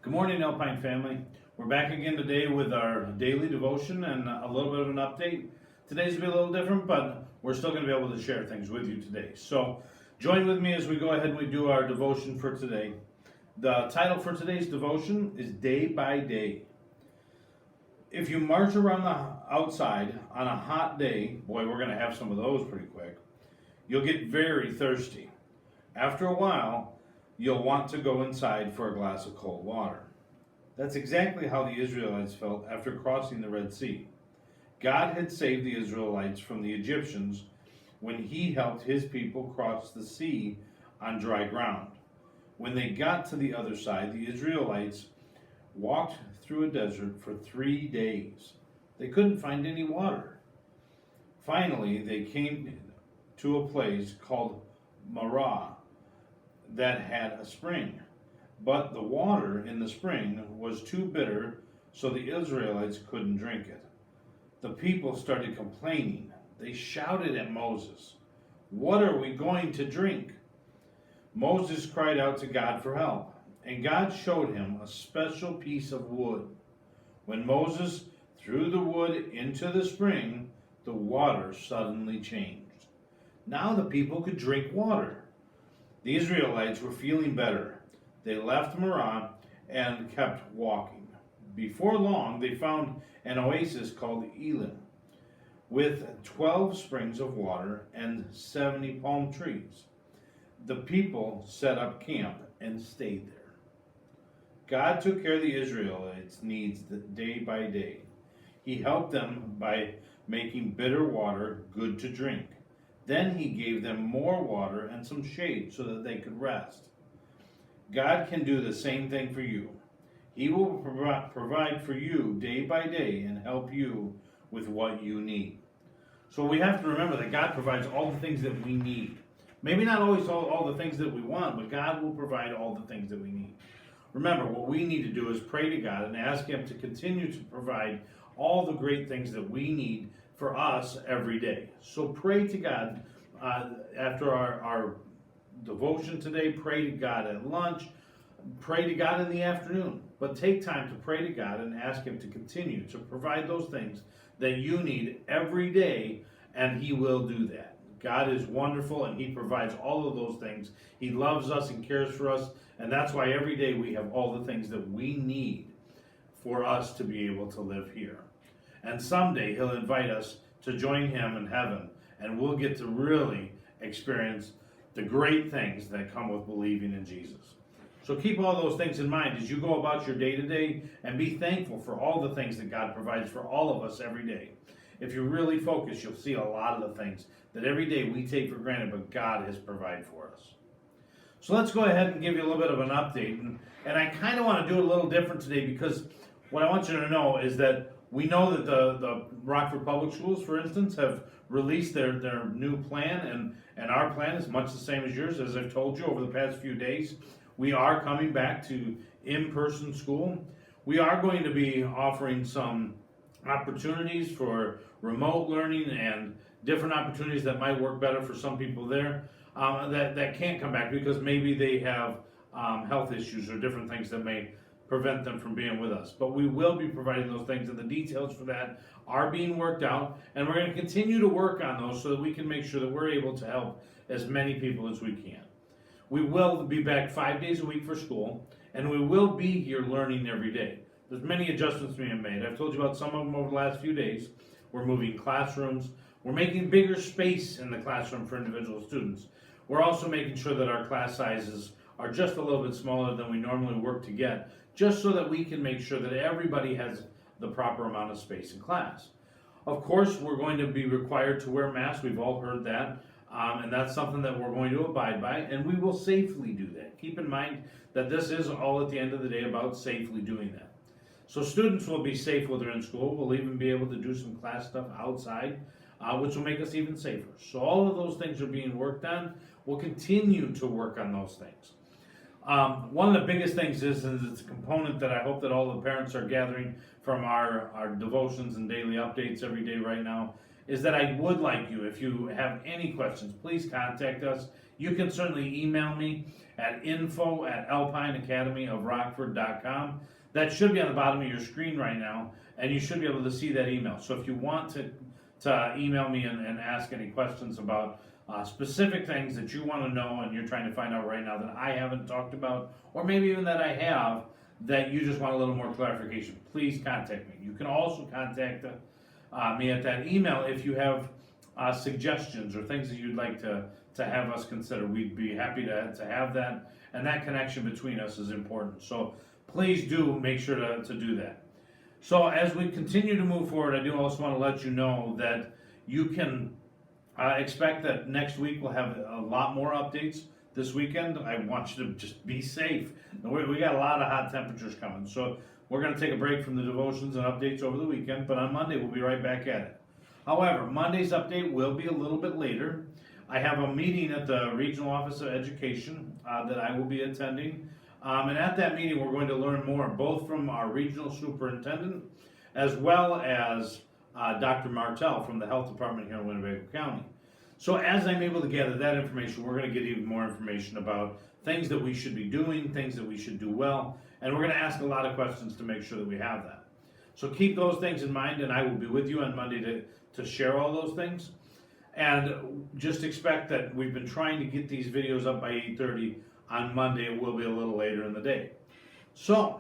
Good morning, Alpine family. We're back again today with our daily devotion and a little bit of an update. Today's will be a little different, but we're still going to be able to share things with you today. So join with me as we go ahead and we do our devotion for today. The title for today's devotion is Day by Day. If you march around the outside on a hot day, boy, we're going to have some of those pretty quick, you'll get very thirsty. After a while, you'll want to go inside for a glass of cold water. That's exactly how the Israelites felt after crossing the Red Sea. God had saved the Israelites from the Egyptians when he helped his people cross the sea on dry ground. When they got to the other side, the Israelites walked through a desert for 3 days. They couldn't find any water. Finally, they came to a place called Marah that had a spring. But the water in the spring was too bitter, so the Israelites couldn't drink it. The people started complaining. They shouted at Moses, "What are we going to drink?" Moses cried out to God for help, and God showed him a special piece of wood. When Moses threw the wood into the spring, the water suddenly changed. Now the people could drink water. The Israelites were feeling better. They left Marah and kept walking. Before long, they found an oasis called Elim, with 12 springs of water and 70 palm trees. The people set up camp and stayed there. God took care of the Israelites' needs day by day. He helped them by making bitter water good to drink. Then he gave them more water and some shade so that they could rest. God can do the same thing for you. He will provide for you day by day and help you with what you need. So we have to remember that God provides all the things that we need. Maybe not always all the things that we want, but God will provide all the things that we need. Remember, what we need to do is pray to God and ask him to continue to provide all the great things that we need for us every day. So pray to God after our devotion today. Pray to God at lunch. Pray to God in the afternoon. But take time to pray to God and ask him to continue to provide those things that you need every day, and he will do that. God is wonderful, and he provides all of those things. He loves us and cares for us, and that's why every day we have all the things that we need for us to be able to live here. And someday he'll invite us to join him in heaven, and we'll get to really experience the great things that come with believing in Jesus. So keep all those things in mind as you go about your day to day, and be thankful for all the things that God provides for all of us every day. If you really focus, you'll see a lot of the things that every day we take for granted, but God has provided for us. So let's go ahead and give you a little bit of an update. And I kind of want to do it a little different today, because what I want you to know is that we know that the Rockford Public Schools, for instance, have released their new plan, and our plan is much the same as yours. As I've told you over the past few days, we are coming back to in-person school. We are going to be offering some opportunities for remote learning and different opportunities that might work better for some people there that can't come back because maybe they have health issues or different things that may prevent them from being with us. But we will be providing those things, and the details for that are being worked out, and we're going to continue to work on those so that we can make sure that we're able to help as many people as we can. We will be back 5 days a week for school, and we will be here learning every day. There's many adjustments being made. I've told you about some of them over the last few days. We're moving classrooms. We're making bigger space in the classroom for individual students. We're also making sure that our class sizes are just a little bit smaller than we normally work to get, just so that we can make sure that everybody has the proper amount of space in class. Of course, we're going to be required to wear masks. We've all heard that. And that's something that we're going to abide by, and we will safely do that. Keep in mind that this is all at the end of the day about safely doing that. So students will be safe while they're in school. We'll even be able to do some class stuff outside, which will make us even safer. So all of those things are being worked on. We'll continue to work on those things. One of the biggest things is it's a component that I hope that all the parents are gathering from our devotions and daily updates every day right now, is that I would like you, if you have any questions, please contact us. you can certainly email me at info@alpineacademyofrockford.com. That should be on the bottom of your screen right now, and you should be able to see that email. So if you want to email me and ask any questions about specific things that you want to know and you're trying to find out right now that I haven't talked about, or maybe even that I have, that you just want a little more clarification, please contact me. You can also contact me at that email if you have suggestions or things that you'd like to have us consider. We'd be happy to have that, and that connection between us is important. So please do make sure to do that. So as we continue to move forward, I do also want to let you know that you can expect that next week we'll have a lot more updates. This weekend, I want you to just be safe. We got a lot of hot temperatures coming, so we're going to take a break from the devotions and updates over the weekend, but on Monday we'll be right back at it. However, Monday's update will be a little bit later. I have a meeting at the Regional Office of Education that I will be attending. And at that meeting, we're going to learn more both from our regional superintendent as well as Dr. Martell from the health department here in Winnebago County. So as I'm able to gather that information, we're going to get even more information about things that we should be doing, things that we should do well, and we're going to ask a lot of questions to make sure that we have that. So keep those things in mind, and I will be with you on Monday to share all those things. And just expect that we've been trying to get these videos up by 8:30. On Monday, it will be a little later in the day. So,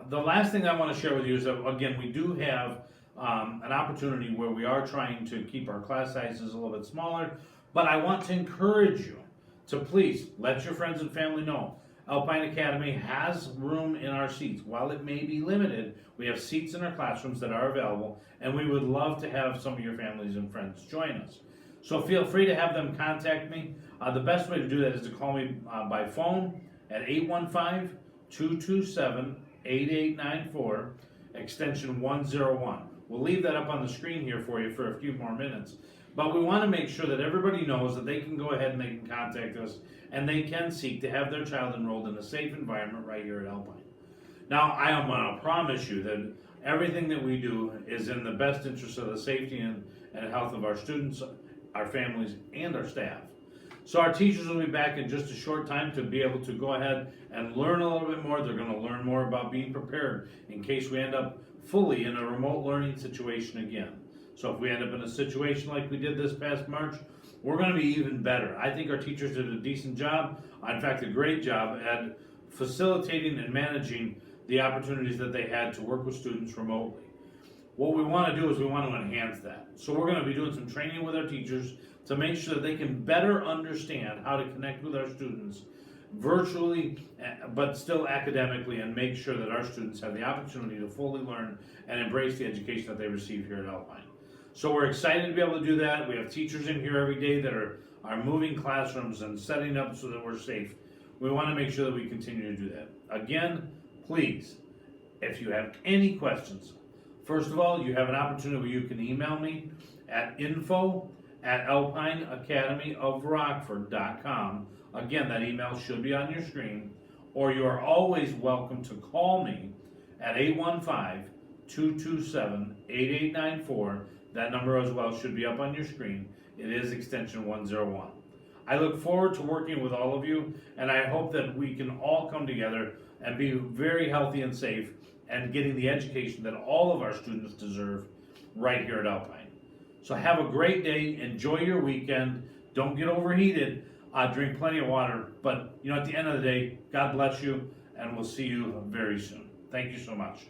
the last thing I want to share with you is that, again, we do have an opportunity where we are trying to keep our class sizes a little bit smaller, but I want to encourage you to please let your friends and family know. Alpine Academy has room in our seats. While it may be limited, we have seats in our classrooms that are available, and we would love to have some of your families and friends join us. So feel free to have them contact me. The best way to do that is to call me by phone at 815-227-8894, extension 101. We'll leave that up on the screen here for you for a few more minutes. But we want to make sure that everybody knows that they can go ahead and they can contact us, and they can seek to have their child enrolled in a safe environment right here at Alpine. Now, I am going to promise you that everything that we do is in the best interest of the safety and health of our students, our families, and our staff. So our teachers will be back in just a short time to be able to go ahead and learn a little bit more. They're going to learn more about being prepared in case we end up fully in a remote learning situation again. So if we end up in a situation like we did this past March, we're going to be even better. I think our teachers did a decent job, in fact a great job, at facilitating and managing the opportunities that they had to work with students remotely. What we want to do is we want to enhance that. So we're going to be doing some training with our teachers to make sure that they can better understand how to connect with our students virtually, but still academically, and make sure that our students have the opportunity to fully learn and embrace the education that they receive here at Alpine. So we're excited to be able to do that. We have teachers in here every day that are moving classrooms and setting up so that we're safe. We want to make sure that we continue to do that. Again, please, if you have any questions, first of all, you have an opportunity where you can email me at info@alpineacademyofrockford.com. Again, that email should be on your screen, or you are always welcome to call me at 815-227-8894. That number as well should be up on your screen. It is extension 101. I look forward to working with all of you, and I hope that we can all come together and be very healthy and safe and getting the education that all of our students deserve right here at Alpine. So have a great day. Enjoy your weekend. Don't get overheated. Drink plenty of water. But, at the end of the day, God bless you, and we'll see you very soon. Thank you so much.